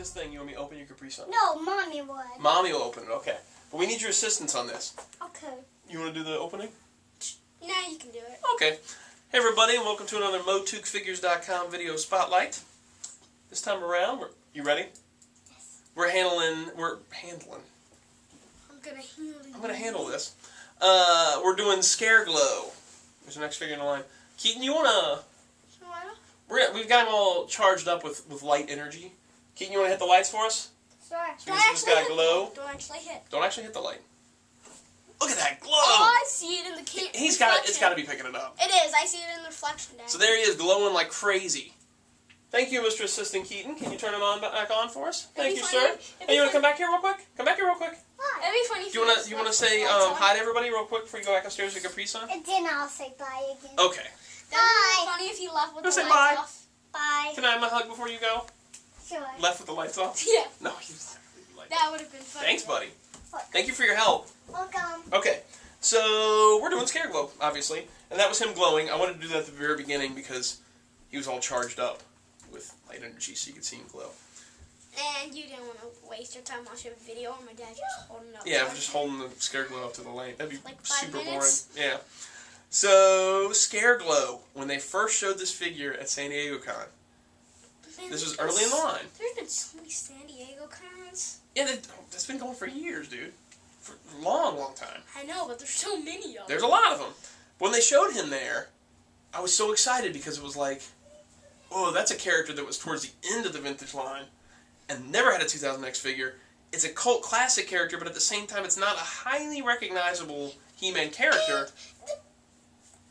this thing, you want me to open your Capri Sun? No, Mommy would. Mommy will open it, okay. But we need your assistance on this. Okay. You want to do the opening? No, you can do it. Okay. Hey everybody, and welcome to another MOTUfigures.com video spotlight. This time around, you ready? Yes. We're handling. I'm gonna handle this. We're doing Scareglow. There's the next figure in the line. Keaton, you wanna? We've got them all charged up with light energy. Keaton, you wanna hit the lights for us? Sure. So we can see this guy glow. Don't actually hit. Don't actually hit the light. Look at that glow! Oh, I see it in the camera. He's got it. It's got to be picking it up. It is. I see it in the reflection. Dad. So there he is, glowing like crazy. Thank you, Mr. Assistant Keaton. Can you turn it on back on for us? Thank you, sir. Hey, you want to come back here real quick? Come back here real quick. Why? It'd be funny. Do you want to say hi to everybody real quick before you go back upstairs to Capri Sun? And then I'll say bye again. Okay. That'd be funny if you left with the lights bye. off. Bye. Can I have my hug before you go? Sure. Left with the lights off? Yeah. No, he's like that would have been funny. Thanks, buddy. Thank you for your help. Welcome. Okay, so we're doing Scareglow, obviously, and that was him glowing. I wanted to do that at the very beginning because he was all charged up with light energy, so you could see him glow. And you didn't want to waste your time watching a video of my dad just holding up. Yeah, just holding the Scareglow up to the light. That'd be like 5 super minutes. boring. Yeah. So, Scareglow, when they first showed this figure at San Diego Con, this was early in the line. There's been so many San Diego cons. Yeah, that's been going for years, dude. For a long, long time. I know, but there's so many of them. There's a lot of them. When they showed him there, I was so excited because it was like, oh, that's a character that was towards the end of the vintage line and never had a 2000X figure. It's a cult classic character, but at the same time, it's not a highly recognizable He-Man character.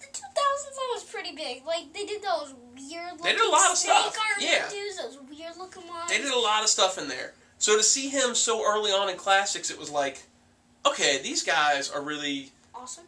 The 2000s one was pretty big. Like, they did those weird looking They did a lot of stuff. Yeah. Dudes, those weird looking ones. They did a lot of stuff in there. So to see him so early on in classics, it was like, okay, these guys are really awesome.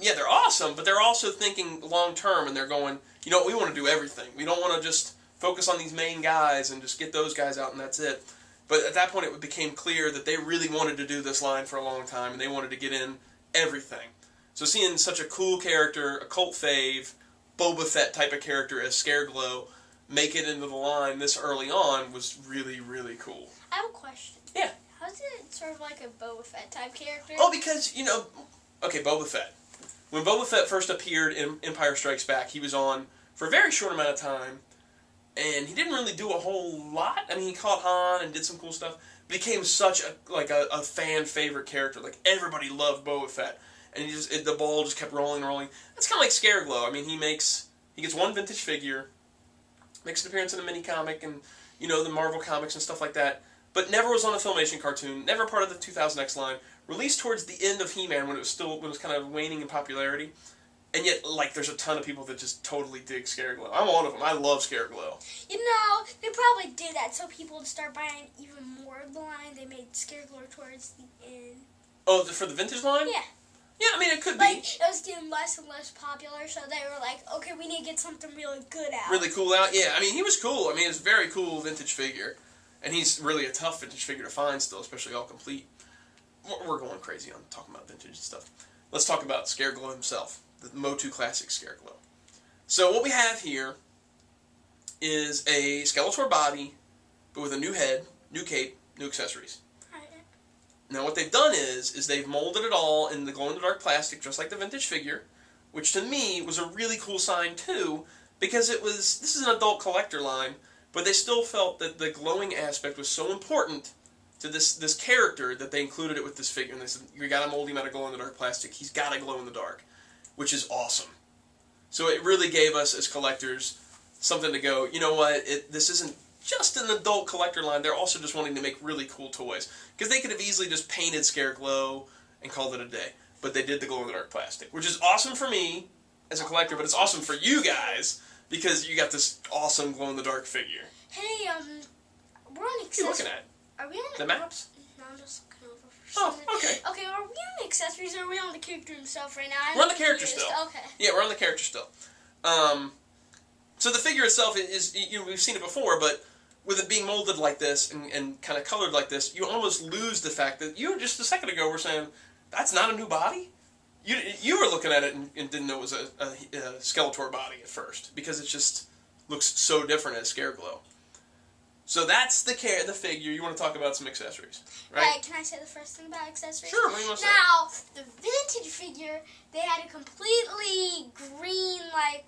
Yeah, they're awesome, but they're also thinking long term, and they're going, you know, we want to do everything. We don't want to just focus on these main guys and just get those guys out and that's it. But at that point, it became clear that they really wanted to do this line for a long time, and they wanted to get in everything. So seeing such a cool character, a cult fave, Boba Fett type of character as Scareglow make it into the line this early on was really, really cool. I have a question. Yeah. How is it sort of like a Boba Fett type character? Oh, because, you know, okay, Boba Fett. When Boba Fett first appeared in Empire Strikes Back, he was on for a very short amount of time, and he didn't really do a whole lot. I mean, he caught Han and did some cool stuff, but he became such a fan favorite character. Like, everybody loved Boba Fett, and the ball just kept rolling and rolling. That's kind of like Scareglow. I mean, he gets one vintage figure, makes an appearance in a mini comic, and you know, the Marvel comics and stuff like that, but never was on a Filmation cartoon, never part of the 2000X line, released towards the end of He-Man when it was kind of waning in popularity, and yet, like, there's a ton of people that just totally dig Scareglow. I'm one of them. I love Scareglow. You know, they probably did that so people would start buying even more of the line. They made Scareglow towards the end. Oh, for the vintage line? Yeah. Yeah, I mean, it could like, be. It was getting less and less popular, so they were like, okay, we need to get something really good out. Really cool out? Yeah, I mean, he was cool. I mean, it's a very cool vintage figure. And he's really a tough vintage figure to find still, especially all complete. We're going crazy on talking about vintage and stuff. Let's talk about Scareglow himself, the MOTU Classic Scareglow. So what we have here is a Skeletor body, but with a new head, new cape, new accessories. Now what they've done is they've molded it all in the glow-in-the-dark plastic, just like the vintage figure, which to me was a really cool sign too, because this is an adult collector line, but they still felt that the glowing aspect was so important to this character that they included it with this figure, and they said, you gotta mold him out of glow-in-the-dark plastic, he's gotta glow in the dark, which is awesome. So it really gave us, as collectors, something to go, you know what, this isn't just an adult collector line, they're also just wanting to make really cool toys. Because they could have easily just painted Scareglow and called it a day. But they did the glow-in-the-dark plastic, which is awesome for me as a collector, but it's awesome for you guys because you got this awesome glow-in-the-dark figure. Hey, we're on accessories. What are you looking at? Are we on the maps? No, I'm just looking over for something. Oh, okay. Okay, are we on the accessories or are we on the character himself right now? We're on the character still. Okay. Yeah, we're on the character still. So the figure itself is, you know, we've seen it before, but with it being molded like this and kind of colored like this, you almost lose the fact that you just a second ago were saying, that's not a new body? You were looking at it and didn't know it was a Skeletor body at first, because it just looks so different as Scareglow. So that's the figure. You want to talk about some accessories, right? Right, can I say the first thing about accessories? Sure, what do you want to say? Now, the vintage figure, they had a completely green, like,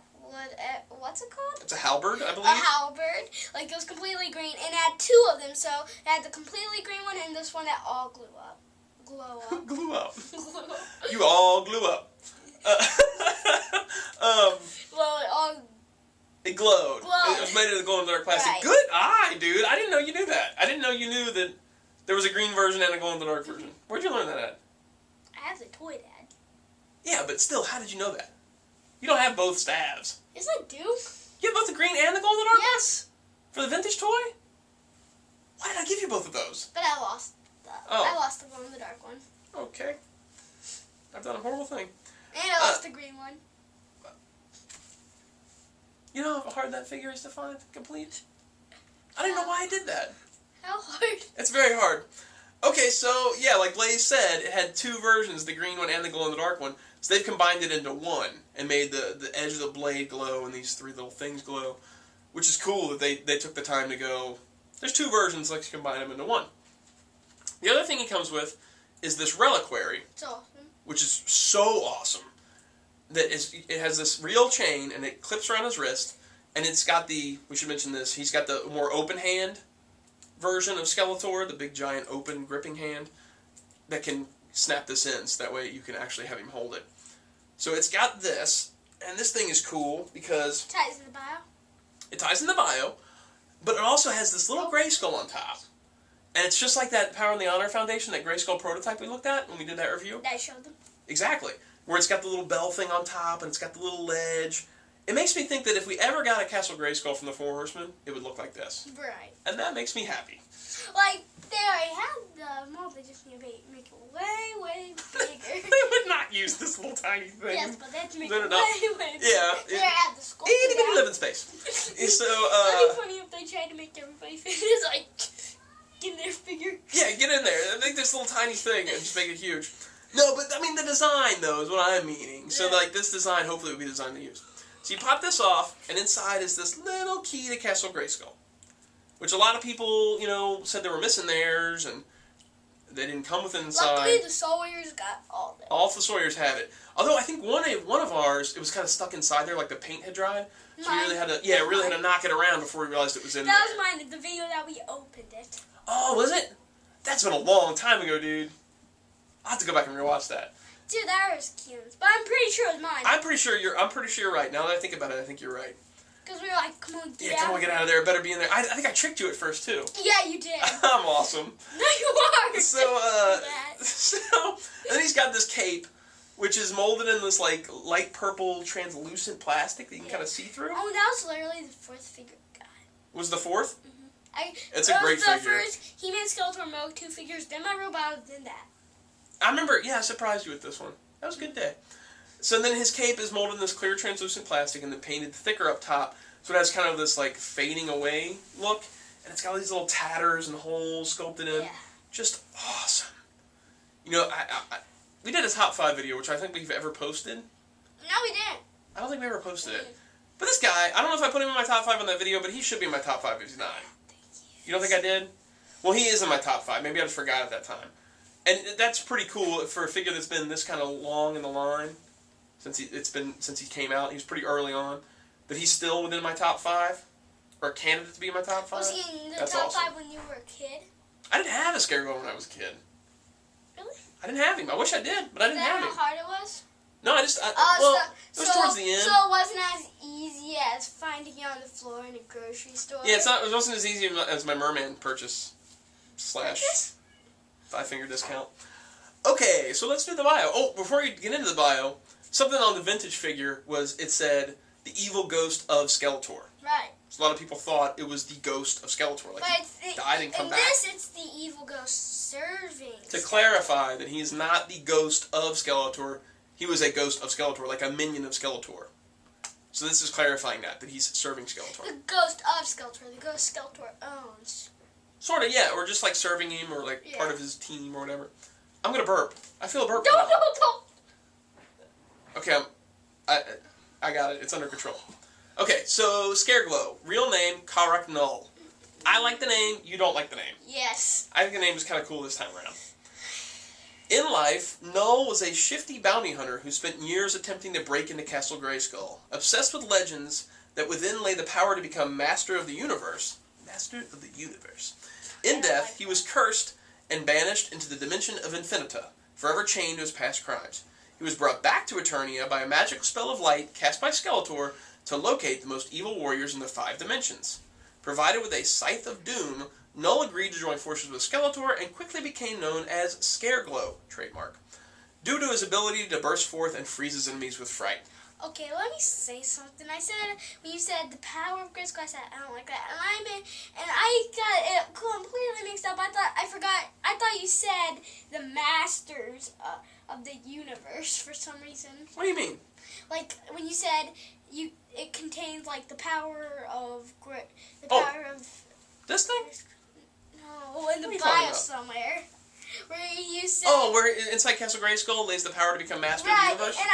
what's it called? It's a halberd, I believe. A halberd. Like, it was completely green, and it had two of them, so it had the completely green one and this one that all glue up. Glow up. Glue up. Glue up. You all glue up. Well, it all... It glowed. Glowed. It was made of the glow-in-the-dark plastic. Right. Good eye, dude. I didn't know you knew that. I didn't know you knew that there was a green version and a glow-in-the-dark version. Where'd you learn that at? I have the toy, Dad. Yeah, but still, how did you know that? You don't have both staves. Yes, I do. You have both the green and the glow-in-the-dark? Yes. For the vintage toy? Why did I give you both of those? But I lost I lost the glow-in-the-dark one. Okay. I've done a horrible thing. And I lost the green one. You know how hard that figure is to find, complete? I don't know why I did that. How hard? It's very hard. Okay, so, yeah, like Blaze said, it had two versions, the green one and the glow-in-the-dark one. So they've combined it into one and made the edge of the blade glow and these three little things glow, which is cool that they took the time to go, there's two versions, let's combine them into one. The other thing he comes with is this reliquary. It's awesome. Which is so awesome. It has this real chain, and it clips around his wrist, and it's got we should mention this, he's got the more open hand version of Skeletor, the big giant open gripping hand, that can snap this in, so that way you can actually have him hold it. So it's got this, and this thing is cool because... It ties in the bio. It ties in the bio, but it also has this little Grayskull on top. And it's just like that Power and the Honor Foundation, that Grayskull prototype we looked at when we did that review. That I showed them. Exactly. Where it's got the little bell thing on top, and it's got the little ledge. It makes me think that if we ever got a Castle Grayskull from the Four Horsemen, it would look like this. Right. And that makes me happy. Like, they already have the mold, they just need to make it way, way bigger. They would not use this little tiny thing. Yes, but they have to make No, it no, no. way bigger. Yeah. They're at the school. Itty bitty living space. So, It'd be funny if they tried to make everybody fit. It's like, get in their figure. Yeah, get in there. Make this little tiny thing and just make it huge. No, but I mean the design, though, is what I'm meaning. So, like, this design hopefully will be designed to use. So you pop this off, and inside is this little key to Castle Grayskull, which a lot of people, said they were missing theirs, and they didn't come with it inside. Luckily, the Sawyers got all of it. All the Sawyers had it. Although I think one of ours, it was kind of stuck inside there, like the paint had dried. So we really had to knock it around before we realized it was in there. That was mine, the video that we opened it. Oh, was it? That's been a long time ago, dude. I'll have to go back and rewatch that. Dude, that was cute. But I'm pretty sure it was mine. I'm pretty sure you're right. Now that I think about it, I think you're right. Because we were like, come on, get out. Come on, get out of there. It better be in there. I think I tricked you at first, too. Yeah, you did. I'm awesome. No, you are. So, and then he's got this cape, which is molded in this, like, light purple translucent plastic that you can kind of see through. Oh, that was literally the fourth figure guy. Was the fourth? Mm-hmm. It's a great figure. The first He-Man Skeletor MOTU figures, then my robot, then that. I remember, I surprised you with this one. That was a good day. So then his cape is molded in this clear translucent plastic and then painted thicker up top. So it has kind of this like fading away look. And it's got all these little tatters and holes sculpted in. Yeah. Just awesome. We did a top 5 video, which I think we've ever posted. No, we didn't. I don't think we ever posted it. But this guy, I don't know if I put him in my top 5 on that video, but he should be in my top 5 if he's not. You don't think I did? Well, he is in my top 5. Maybe I just forgot at that time. And that's pretty cool for a figure that's been this kind of long in the line since he came out. He was pretty early on, but he's still within my top 5, or a candidate to be in my top 5. Was he in the That's top awesome. 5 when you were a kid? I didn't have a Scareglow when I was a kid. Really? I didn't have him. I wish I did, but I didn't have him. Is that how hard it was? No, it was towards the end. So it wasn't as easy as finding it on the floor in a grocery store? Yeah, it wasn't as easy as my Merman purchase / 5-finger discount. Okay, so let's do the bio. Oh, before you get into the bio, something on the vintage figure it said, the evil ghost of Skeletor. Right. So a lot of people thought it was the ghost of Skeletor. Like he died and come back. In this, it's the evil ghost serving. To clarify that he's not the ghost of Skeletor, he was a ghost of Skeletor, like a minion of Skeletor. So this is clarifying that he's serving Skeletor. The ghost of Skeletor, the ghost Skeletor owns. Sort of, yeah, or just like serving him, or like part of his team, or whatever. I'm gonna burp. I feel a burp. Don't. Okay, I got it. It's under control. Okay, so Scareglow, real name Karak Null. I like the name. You don't like the name. Yes. I think the name is kind of cool this time around. In life, Null was a shifty bounty hunter who spent years attempting to break into Castle Grayskull. Obsessed with legends that within lay the power to become Master of the Universe. Master of the Universe. In death, he was cursed and banished into the dimension of Infinita, forever chained to his past crimes. He was brought back to Eternia by a magical spell of light cast by Skeletor to locate the most evil warriors in the 5 dimensions. Provided with a Scythe of Doom, Null agreed to join forces with Skeletor and quickly became known as Scareglow, trademark, due to his ability to burst forth and freeze his enemies with fright. Okay, let me say something. I said, when you said the power of Grayskull, I said, I don't like that. And I got it completely mixed up. I thought you said the Masters of the Universe for some reason. What do you mean? Like, when you said, it contains, like, the power of, power of... This thing? No, in the bio somewhere. Where you said... Oh, where inside Castle Grayskull lays the power to become Master of the Universe? And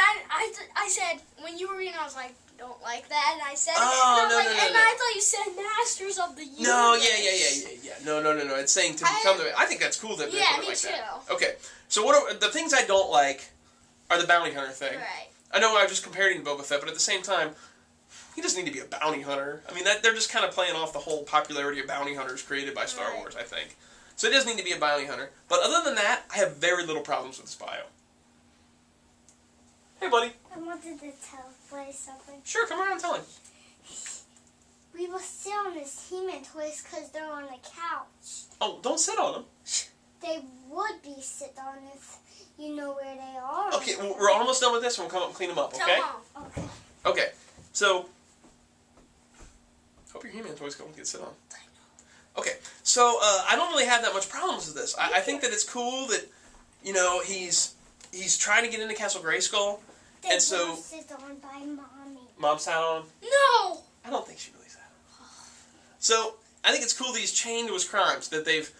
I said, when you were reading, I was like, don't like that, and I said... Oh, no. I thought you said Masters of the Universe. No, yeah. No. It's saying to become the... I think that's cool that they put it like that. Yeah, me too. Okay, so what are, the things I don't like are the bounty hunter thing. Right. I know I just compared him to Boba Fett, but at the same time, he doesn't need to be a bounty hunter. I mean, they're just kind of playing off the whole popularity of bounty hunters created by Star Wars, I think. So he doesn't need to be a bounty hunter. But other than that, I have very little problems with his bio. Hey, buddy. I wanted to tell Blaze something. Sure, come around and tell him. We will sit on his He-Man toys because they're on the couch. Oh, don't sit on them. They would be sit on if you know where they are. Okay, well, we're almost done with this, and we'll come up and clean them up, okay? Okay. Okay, so... Hope your He-Man toys don't get sit on. Okay, so I don't really have that much problems with this. I think that it's cool that, you know, he's trying to get into Castle Grayskull, and so... will sit on by Mommy. Mom sat on him? No! I don't think she really sat on him. So, I think it's cool that he's chained to his crimes, that they've,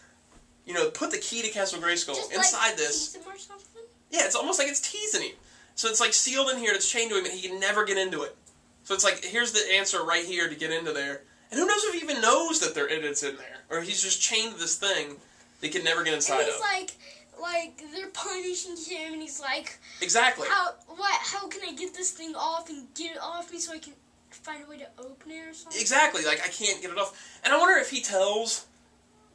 you know, put the key to Castle Grayskull Just inside like this. tease him or something? Yeah, it's almost like it's teasing him. So it's like sealed in here, and it's chained to him, and he can never get into it. So it's like, here's the answer right here to get into there. And who knows if he even knows that it's in there. Or he's just chained to this thing that he can never get inside and he's of. like, they're punishing him, and he's like... Exactly. How can I get this thing off and get it off me so I can find a way to open it or something? Exactly, like, I can't get it off. And I wonder if he tells...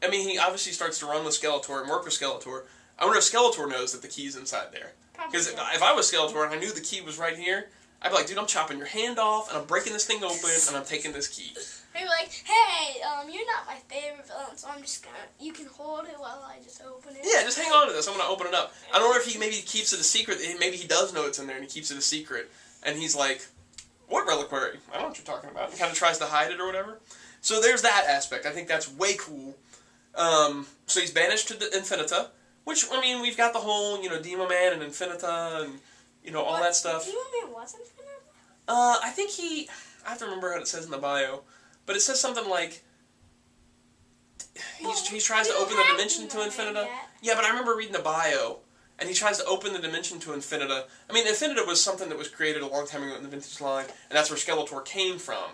I mean, he obviously starts to run with Skeletor and work with Skeletor. I wonder if Skeletor knows that the key's inside there. Because if I was Skeletor and I knew the key was right here, I'd be like, dude, I'm chopping your hand off, and I'm breaking this thing open, and I'm taking this key. They'd be like, hey, you're not my favorite villain, so I'm just gonna, you can hold it while I just open it. Yeah, just hang on to this. I'm gonna open it up. I don't know if he maybe keeps it a secret. Maybe he does know it's in there, and he keeps it a secret. And he's like, what reliquary? I don't know what you're talking about. And kind of tries to hide it or whatever. So there's that aspect. I think that's way cool. So he's banished to the Infinita, which, I mean, we've got the whole, you know, Demo Man and Infinita and, you know, all that stuff. Demo Man was Infinita? I think I have to remember what it says in the bio, but it says something like, he tries to open the dimension to Infinita. Yeah, but I remember reading the bio, and he tries to open the dimension to Infinita. I mean, Infinita was something that was created a long time ago in the Vintage line, and that's where Skeletor came from.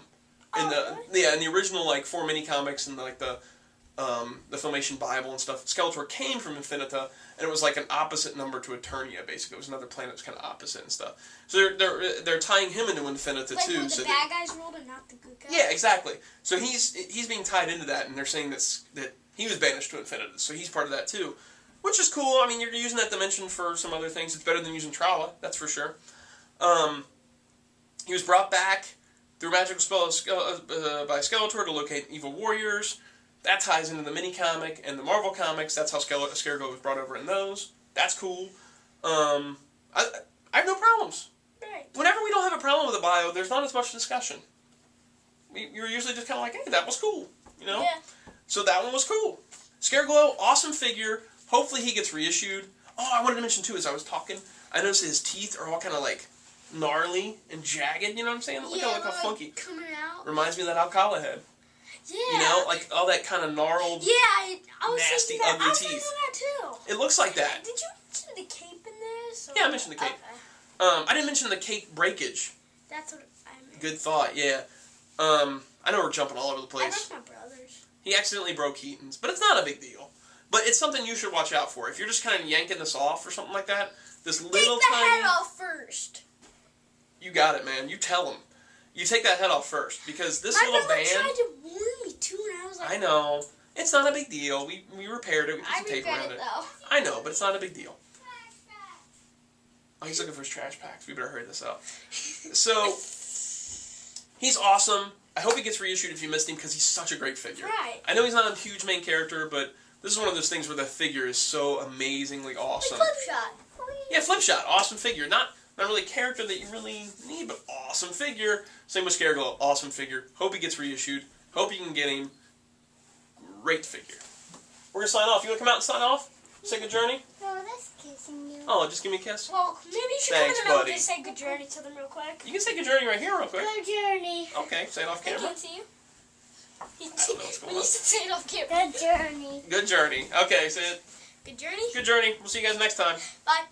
In the original, like, 4 mini-comics and, like, the Filmation Bible and stuff, Skeletor came from Infinita, and it was like an opposite number to Eternia, basically. It was another planet that was kind of opposite and stuff. So they're tying him into Infinita, like too. Like so the bad guys ruled and not the good guys? Yeah, exactly. So he's being tied into that, and they're saying that he was banished to Infinita, so he's part of that, too. Which is cool. I mean, you're using that dimension for some other things. It's better than using Trala, that's for sure. He was brought back through a magical spell by Skeletor to locate evil warriors. That ties into the mini-comic and the Marvel comics. That's how Scareglow was brought over in those. That's cool. I have no problems. Right. Whenever we don't have a problem with a bio, there's not as much discussion. You're usually just kind of like, hey, that was cool. You know? Yeah. So that one was cool. Scareglow, awesome figure. Hopefully he gets reissued. Oh, I wanted to mention, too, as I was talking, I noticed his teeth are all kind of, like, gnarly and jagged. You know what I'm saying? Look how funky. Coming out. Reminds me of that Alcala head. Yeah. You know, like all that kind of gnarled, I was nasty, that. ugly I was teeth. thinking that too. It looks like that. Did you mention the cape in this? Yeah, I mentioned the cape. Okay. I didn't mention the cape breakage. That's what I meant. Good thought, yeah. I know we're jumping all over the I place. like my brothers. He accidentally broke Keaton's, but it's not a big deal. But it's something you should watch out for. If you're just kind of yanking this off or something like that, this little tiny... Take the head off first. You got it, man. You tell him. You take that head off first, because this My little brother band... tried to warn me too, and I was like... I know. It's not a big deal. We repaired it. We put I some tape regret around it, it. though. I know, but it's not a big deal. Oh, he's looking for his trash packs. We better hurry this up. So, he's awesome. I hope he gets reissued if you missed him, because he's such a great figure. Right. I know he's not a huge main character, but this is one of those things where the figure is so amazingly awesome. Flip shot. Yeah, flip shot. Awesome figure. Not really a character that you really need, but awesome figure. Same with Scareglow. Awesome figure. Hope he gets reissued. Hope you can get him. Great figure. We're going to sign off. You want to come out and sign off? Say good journey? No, that's kissing you. Oh, just give me a kiss? Well, maybe you should Thanks, come in and buddy. just say good journey to them real quick. You can say good journey right here real quick. Good journey. Okay, say it off They camera. can't see you. I don't know what's going We on. used to say it off camera. Good journey. Good journey. Okay, say it. Good journey. Good journey. We'll see you guys next time. Bye.